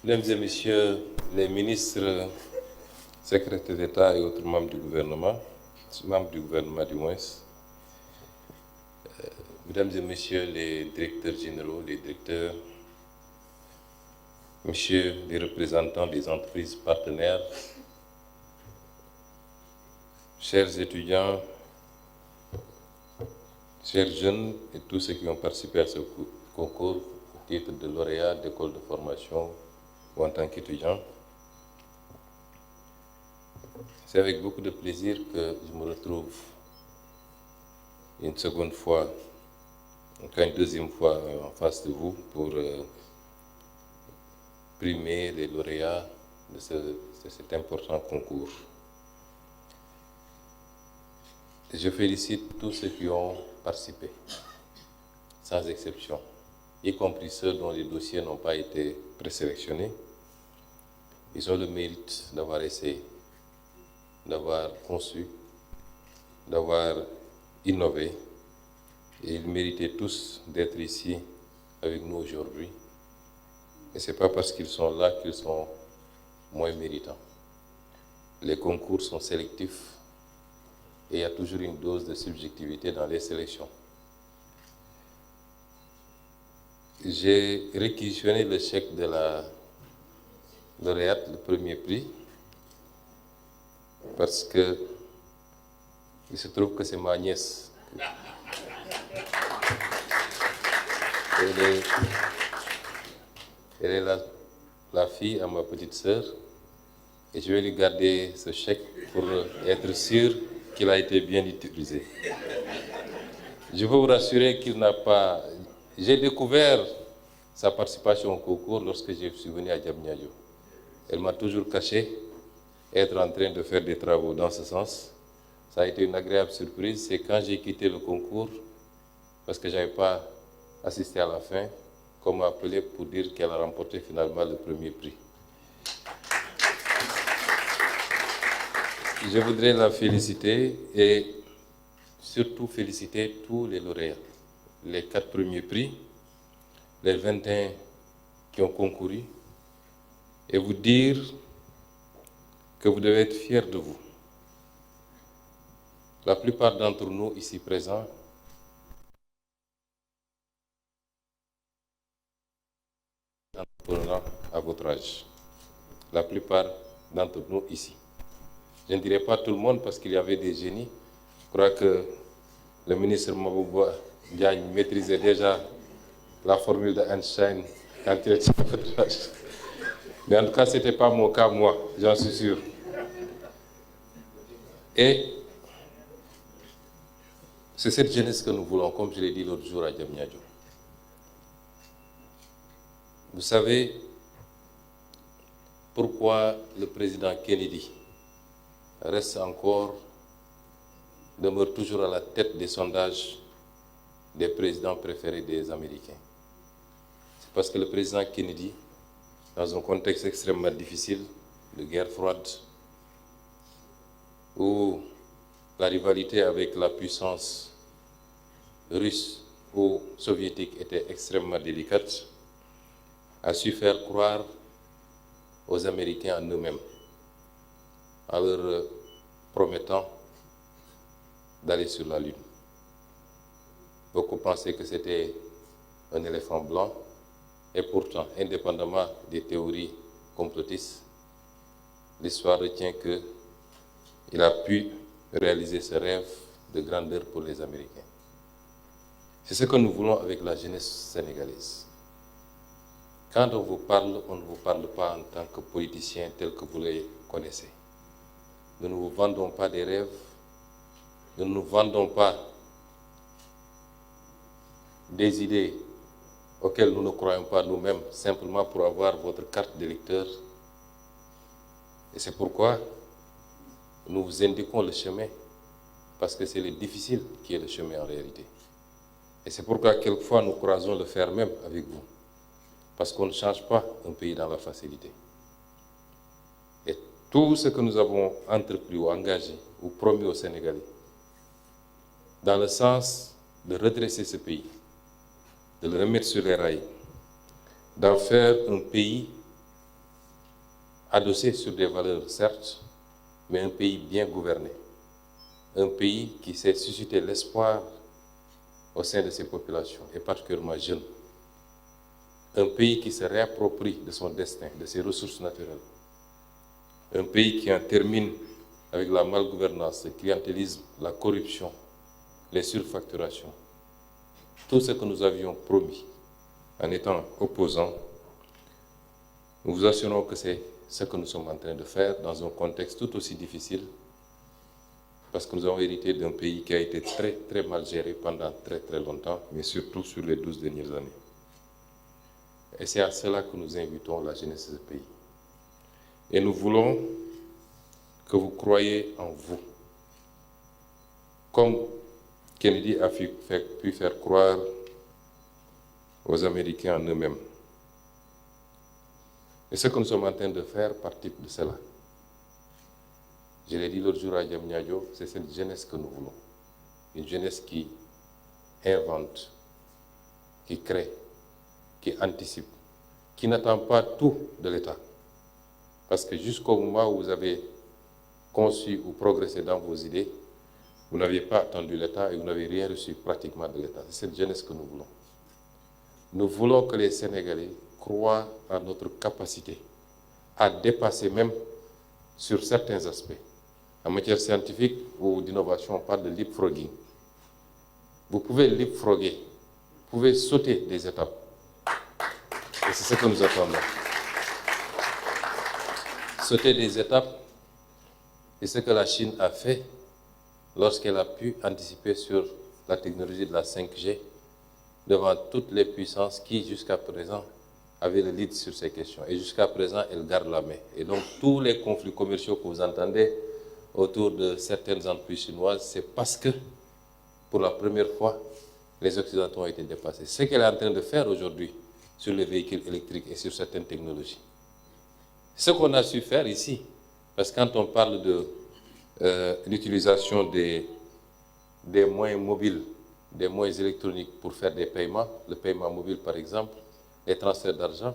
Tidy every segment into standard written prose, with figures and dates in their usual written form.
Mesdames et messieurs les ministres, secrétaires d'État et autres membres du gouvernement du moins, mesdames et messieurs les directeurs généraux, les directeurs, messieurs les représentants des entreprises partenaires, chers étudiants, chers jeunes et tous ceux qui ont participé à ce concours au titre de lauréat d'école de formation ou en tant qu'étudiant, c'est avec beaucoup de plaisir que je me retrouve une seconde fois, enfin une deuxième fois en face de vous pour primer les lauréats de cet important concours. Je félicite tous ceux qui ont participé, sans exception, y compris ceux dont les dossiers n'ont pas été présélectionnés. Ils ont le mérite d'avoir essayé, d'avoir conçu, d'avoir innové. Et ils méritaient tous d'être ici avec nous aujourd'hui. Et ce n'est pas parce qu'ils sont là qu'ils sont moins méritants. Les concours sont sélectifs et il y a toujours une dose de subjectivité dans les sélections. J'ai réquisitionné le chèque de la lauréate, le premier prix, parce que il se trouve que c'est ma nièce. Elle est la fille à ma petite sœur, et je vais lui garder ce chèque pour être sûr qu'il a été bien utilisé. Je veux vous rassurer qu'il n'a pas... J'ai découvert sa participation au concours lorsque je suis venu à Diamniadio. Elle m'a toujours caché être en train de faire des travaux dans ce sens. Ça a été une agréable surprise. C'est quand j'ai quitté le concours, parce que je n'avais pas assisté à la fin, qu'on m'a appelé pour dire qu'elle a remporté finalement le premier prix. Je voudrais la féliciter et surtout féliciter tous les lauréats, les 4 premiers prix, les 21 qui ont concouru, et vous dire que vous devez être fiers de vous. La plupart d'entre nous ici présents entreprenants à votre âge. La plupart d'entre nous ici. Je ne dirais pas tout le monde parce qu'il y avait des génies. Je crois que le ministre Mabouba Diagne maîtrisait déjà la formule d'Einstein quand il était à votre âge. Mais en tout cas, ce n'était pas mon cas, moi, j'en suis sûr. Et c'est cette jeunesse que nous voulons, comme je l'ai dit l'autre jour à Diamniadio. Vous savez pourquoi le président Kennedy demeure toujours à la tête des sondages des présidents préférés des Américains? C'est parce que le président Kennedy, dans un contexte extrêmement difficile de guerre froide, où la rivalité avec la puissance russe ou soviétique était extrêmement délicate, a su faire croire aux Américains en eux-mêmes, en leur promettant d'aller sur la Lune. Beaucoup pensaient que c'était un éléphant blanc, et pourtant, indépendamment des théories complotistes, l'histoire retient qu'il a pu réaliser ce rêve de grandeur pour les Américains. C'est ce que nous voulons avec la jeunesse sénégalaise. Quand on vous parle, on ne vous parle pas en tant que politicien tel que vous les connaissez. Nous ne vous vendons pas des rêves, nous ne nous vendons pas des idées auxquelles nous ne croyons pas nous-mêmes, simplement pour avoir votre carte d'électeur. Et c'est pourquoi nous vous indiquons le chemin, parce que c'est le difficile qui est le chemin en réalité. Et c'est pourquoi quelquefois nous croisons le fer même avec vous, parce qu'on ne change pas un pays dans la facilité. Et tout ce que nous avons entrepris ou engagé ou promis aux Sénégalais, dans le sens de redresser ce pays, de le remettre sur les rails, d'en faire un pays adossé sur des valeurs, certes, mais un pays bien gouverné, un pays qui sait susciter l'espoir au sein de ses populations, et particulièrement jeunes, un pays qui se réapproprie de son destin, de ses ressources naturelles, un pays qui en termine avec la malgouvernance, le clientélisme, la corruption, les surfacturations. Tout ce que nous avions promis en étant opposants, nous vous assurons que c'est ce que nous sommes en train de faire dans un contexte tout aussi difficile, parce que nous avons hérité d'un pays qui a été très, très mal géré pendant très, très longtemps, mais surtout sur les 12 dernières années. Et c'est à cela que nous invitons la jeunesse de ce pays. Et nous voulons que vous croyez en vous. Comme Kennedy a pu faire croire aux Américains en eux-mêmes. Et ce que nous sommes en train de faire participe de cela. Je l'ai dit l'autre jour à Diamniadio, c'est cette jeunesse que nous voulons. Une jeunesse qui invente, qui crée, qui anticipe, qui n'attend pas tout de l'État. Parce que jusqu'au moment où vous avez conçu ou progressé dans vos idées, vous n'aviez pas attendu l'État et vous n'avez rien reçu pratiquement de l'État. C'est cette jeunesse que nous voulons. Nous voulons que les Sénégalais croient à notre capacité à dépasser même sur certains aspects. En matière scientifique ou d'innovation, on parle de leapfrogging. Vous pouvez leapfrogger, vous pouvez sauter des étapes. Et c'est ce que nous attendons. Sauter des étapes, c'est ce que la Chine a fait lorsqu'elle a pu anticiper sur la technologie de la 5G devant toutes les puissances qui, jusqu'à présent, avaient le lead sur ces questions. Et jusqu'à présent, elle garde la main. Et donc, tous les conflits commerciaux que vous entendez autour de certaines entreprises chinoises, c'est parce que, pour la première fois, les Occidentaux ont été dépassés. Ce qu'elle est en train de faire aujourd'hui sur les véhicules électriques et sur certaines technologies. Ce qu'on a su faire ici, parce que quand on parle de l'utilisation des moyens mobiles, des moyens électroniques pour faire des paiements, le paiement mobile par exemple, les transferts d'argent,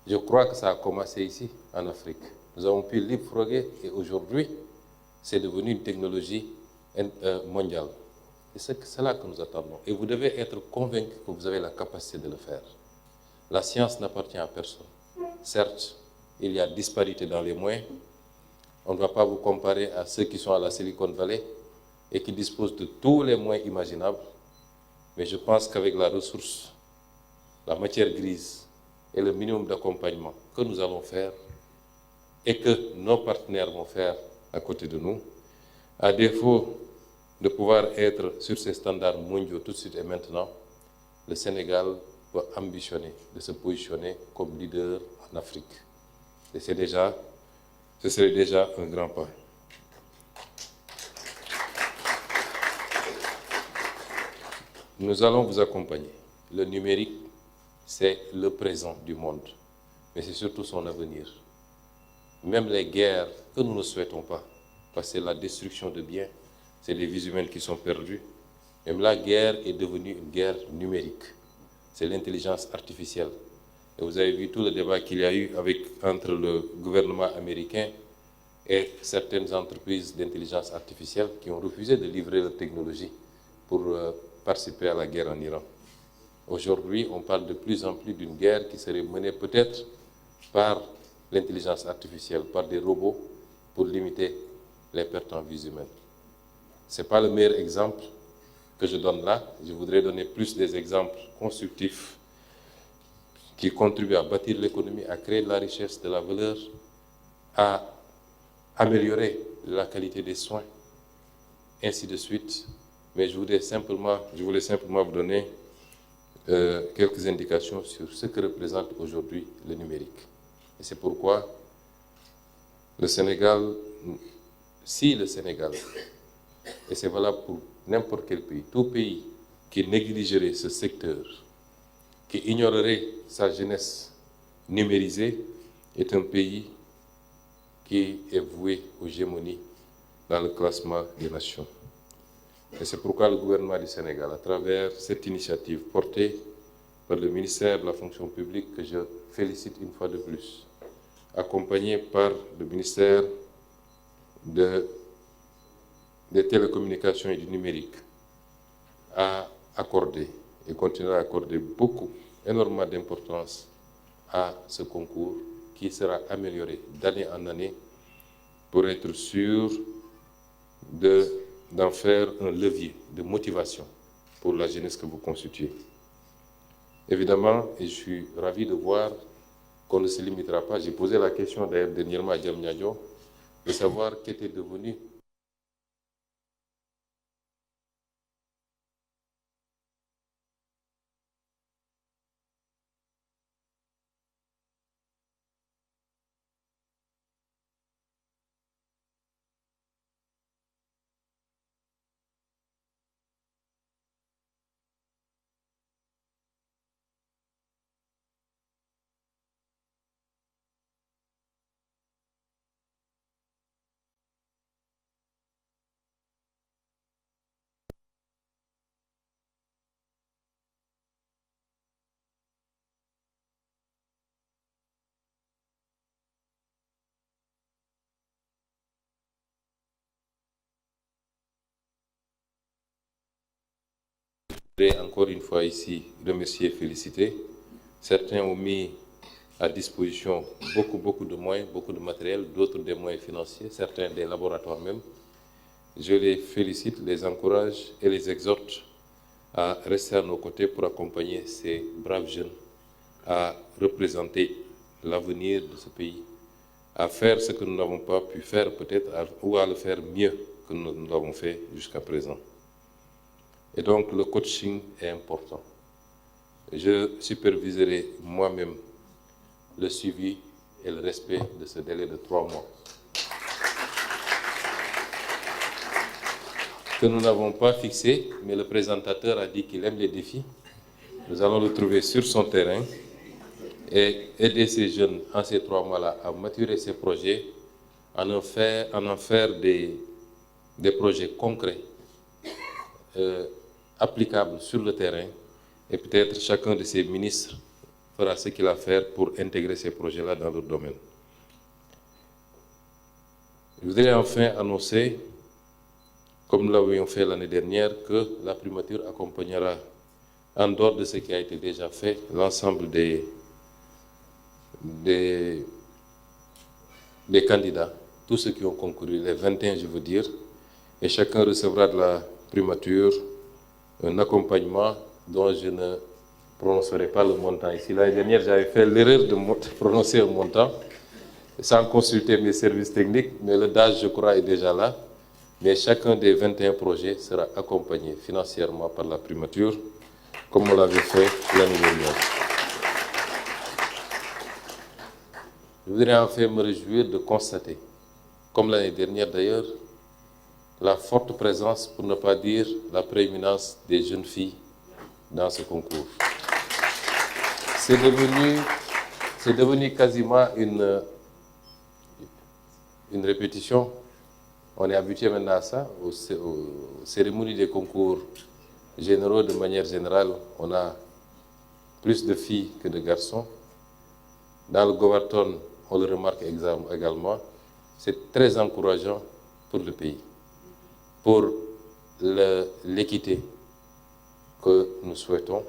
je crois que ça a commencé ici, en Afrique. Nous avons pu leapfrogger et aujourd'hui, c'est devenu une technologie mondiale. Et c'est cela que nous attendons. Et vous devez être convaincus que vous avez la capacité de le faire. La science n'appartient à personne. Certes, il y a disparité dans les moyens. On ne va pas vous comparer à ceux qui sont à la Silicon Valley et qui disposent de tous les moyens imaginables. Mais je pense qu'avec la ressource, la matière grise et le minimum d'accompagnement que nous allons faire et que nos partenaires vont faire à côté de nous, à défaut de pouvoir être sur ces standards mondiaux tout de suite et maintenant, le Sénégal peut ambitionner de se positionner comme leader en Afrique. Et ce serait déjà un grand pas. Nous allons vous accompagner. Le numérique, c'est le présent du monde, mais c'est surtout son avenir. Même les guerres que nous ne souhaitons pas, parce que c'est la destruction de biens, c'est les vies humaines qui sont perdues. Même la guerre est devenue une guerre numérique. C'est l'intelligence artificielle. Et vous avez vu tout le débat qu'il y a eu entre le gouvernement américain et certaines entreprises d'intelligence artificielle qui ont refusé de livrer leur technologie pour participer à la guerre en Iran. Aujourd'hui, on parle de plus en plus d'une guerre qui serait menée peut-être par l'intelligence artificielle, par des robots, pour limiter les pertes en vies humaines. Ce n'est pas le meilleur exemple que je donne là. Je voudrais donner plus des exemples constructifs qui contribuent à bâtir l'économie, à créer de la richesse, de la valeur, à améliorer la qualité des soins, ainsi de suite. Mais je voulais simplement vous donner quelques indications sur ce que représente aujourd'hui le numérique. Et c'est pourquoi le Sénégal, si le Sénégal, et c'est valable pour n'importe quel pays, tout pays qui négligerait ce secteur, qui ignorerait sa jeunesse numérisée, est un pays qui est voué aux gémonies dans le classement des nations. Et c'est pourquoi le gouvernement du Sénégal, à travers cette initiative portée par le ministère de la fonction publique, que je félicite une fois de plus, accompagné par le ministère des télécommunications et du numérique, a accordé et continuera à accorder énormément d'importance à ce concours qui sera amélioré d'année en année pour être sûr d'en faire un levier de motivation pour la jeunesse que vous constituez. Évidemment, et je suis ravi de voir qu'on ne se limitera pas. J'ai posé la question d'ailleurs dernièrement à Diamniadio de savoir qu'était devenu encore une fois ici remercier et féliciter. Certains ont mis à disposition beaucoup de moyens, beaucoup de matériel, d'autres des moyens financiers, certains des laboratoires même. Je les félicite, les encourage et les exhorte à rester à nos côtés pour accompagner ces braves jeunes à représenter l'avenir de ce pays, à faire ce que nous n'avons pas pu faire peut-être, ou à le faire mieux que nous l'avons fait jusqu'à présent. Et donc le coaching est important. Je superviserai moi-même le suivi et le respect de ce délai de 3 mois. Que nous n'avons pas fixé, mais le présentateur a dit qu'il aime les défis. Nous allons le trouver sur son terrain et aider ces jeunes en ces 3 mois-là à maturer ces projets, à en faire des projets concrets, applicables sur le terrain, et peut-être chacun de ces ministres fera ce qu'il a à faire pour intégrer ces projets-là dans leur domaine. Je voudrais enfin annoncer, comme nous l'avions fait l'année dernière, que la primature accompagnera, en dehors de ce qui a été déjà fait, l'ensemble des candidats, tous ceux qui ont concouru, les 21 je veux dire, et chacun recevra de la primature un accompagnement dont je ne prononcerai pas le montant ici. L'année dernière, j'avais fait l'erreur de prononcer un montant sans consulter mes services techniques, mais le DAGE, je crois, est déjà là. Mais chacun des 21 projets sera accompagné financièrement par la primature, comme on l'avait fait l'année dernière. Je voudrais enfin me réjouir de constater, comme l'année dernière d'ailleurs, la forte présence, pour ne pas dire la prééminence des jeunes filles dans ce concours. C'est devenu quasiment une répétition. On est habitué maintenant à ça, aux cérémonies des concours généraux. De manière générale, on a plus de filles que de garçons. Dans le Goverton, on le remarque également. C'est très encourageant pour le pays, pour l'équité que nous souhaitons,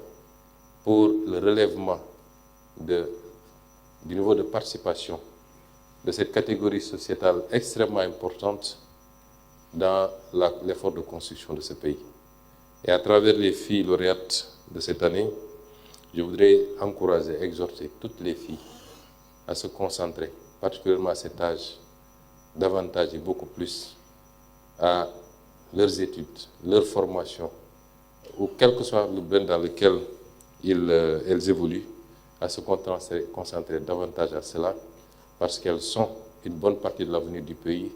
pour le relèvement du niveau de participation de cette catégorie sociétale extrêmement importante dans l'effort de construction de ce pays. Et à travers les filles lauréates de cette année, je voudrais encourager, exhorter toutes les filles à se concentrer, particulièrement à cet âge, davantage et beaucoup plus à leurs études, leur formation, ou quel que soit le domaine dans lequel elles évoluent, à se concentrer davantage à cela, parce qu'elles sont une bonne partie de l'avenir du pays,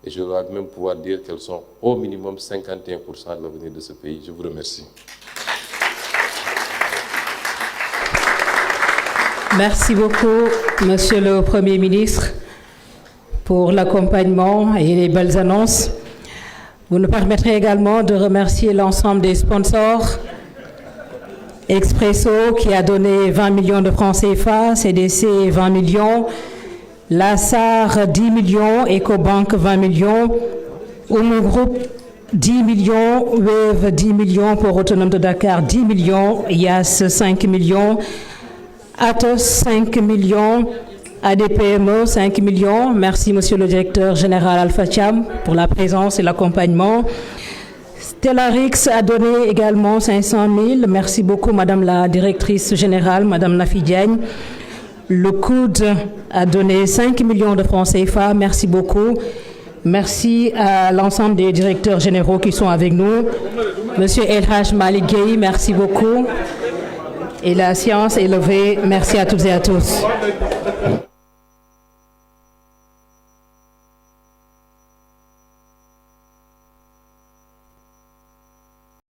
et je dois même pouvoir dire qu'elles sont au minimum 51% de l'avenir de ce pays. Je vous remercie. Merci beaucoup, Monsieur le Premier ministre, pour l'accompagnement et les belles annonces. Vous nous permettrez également de remercier l'ensemble des sponsors. Expresso qui a donné 20 millions de francs CFA, CDC 20 millions, Lassar 10 millions, EcoBank 20 millions, Oumou Group 10 millions, Wave 10 millions pour Autonome de Dakar 10 millions, YAS 5 millions, Atos 5 millions, ADPME 5 millions. Merci Monsieur le Directeur Général Alpha Thiam pour la présence et l'accompagnement. Stellarix a donné également 500 000. Merci beaucoup Madame la Directrice Générale, Madame Nafi Diagne. Le COUD a donné 5 millions de francs CFA. Merci beaucoup. Merci à l'ensemble des directeurs généraux qui sont avec nous. Monsieur Elhaj Malik Gueye, merci beaucoup. Et la séance est levée. Merci à toutes et à tous.